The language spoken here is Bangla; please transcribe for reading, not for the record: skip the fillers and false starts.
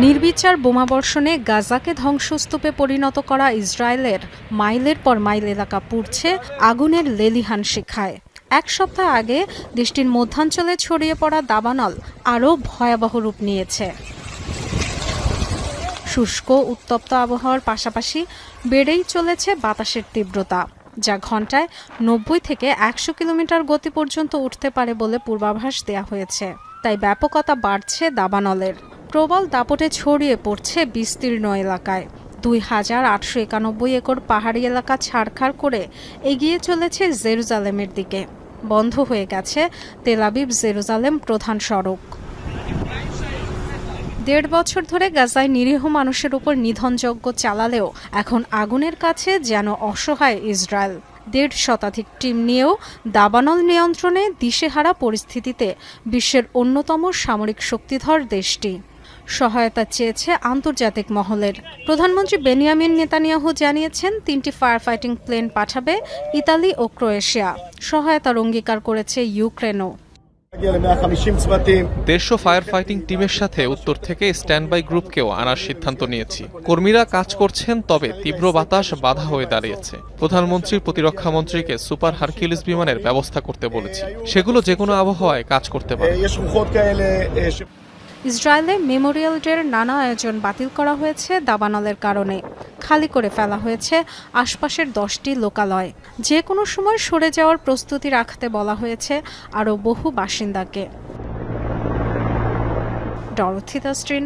নির্বিচার বোমাবর্ষণে গাজাকে ধ্বংসস্তূপে পরিণত করা ইসরায়েলের মাইলের পর মাইল এলাকা পুড়ছে আগুনের লেলিহান শিখায়। এক সপ্তাহ আগে দেশটির মধ্যাঞ্চলে ছড়িয়ে পড়া দাবানল আরও ভয়াবহ রূপ নিয়েছে। শুষ্ক উত্তপ্ত আবহাওয়ার পাশাপাশি বেড়েই চলেছে বাতাসের তীব্রতা, যা ঘন্টায় 90 থেকে 100 কিলোমিটার গতি পর্যন্ত উঠতে পারে বলে পূর্বাভাস দেওয়া হয়েছে। তাই ব্যাপকতা বাড়ছে দাবানলের। প্রবল দাপটে ছড়িয়ে পড়ছে বিস্তীর্ণ এলাকায়। 2891 একর পাহাড়ি এলাকা ছাড়খাড় করে এগিয়ে চলেছে জেরুজালেমের দিকে। বন্ধ হয়ে গেছে তেল আবিব জেরুজালেম প্রধান সড়ক। 1.5 বছর ধরে গাজায় নিরীহ মানুষের উপর নিধনযজ্ঞ চালালেও এখন আগুনের কাছে যেন অসহায় ইসরায়েল। 1.5 শতাধিক টিম নিয়েও দাবানল নিয়ন্ত্রণে দিশেহারা পরিস্থিতিতে বিশ্বের অন্যতম সামরিক শক্তিধর দেশটি সহায়তা চেয়েছে আন্তর্জাতিক মহলের। প্রধানমন্ত্রী বেনিয়ামিন নেতানিয়াহু জানিয়েছেন 3টি ফায়ার ফাইটিং প্লেন পাঠাবে ইতালি ও ক্রোয়েশিয়া। সহায়তার অঙ্গীকার করেছে ইউক্রেনও। 150 ফায়ার ফাইটিং টিমের সাথে উত্তর থেকে স্ট্যান্ড বাই গ্রুপকেও আনার সিদ্ধান্ত নিয়েছি। কর্মীরা কাজ করছেন, তবে তীব্র বাতাস বাধা হয়ে দাঁড়িয়েছে। প্রধানমন্ত্রী প্রতিরক্ষা মন্ত্রীকে সুপার হারকিউলিস বিমানের ব্যবস্থা করতে বলেছি। সেগুলো যেকোনো আবহাওয়ায় কাজ করতে পারে। ইসরায়েলে মেমোরিয়াল ডের নানা আয়োজন বাতিল করা হয়েছে দাবানলের কারণে। খালি করে ফেলা হয়েছে আশপাশের 10টি লোকালয়। যে কোনো সময় সরে যাওয়ার প্রস্তুতি রাখতে বলা হয়েছে আরও বহু বাসিন্দাকে। ডরথি দাস্ট্রিন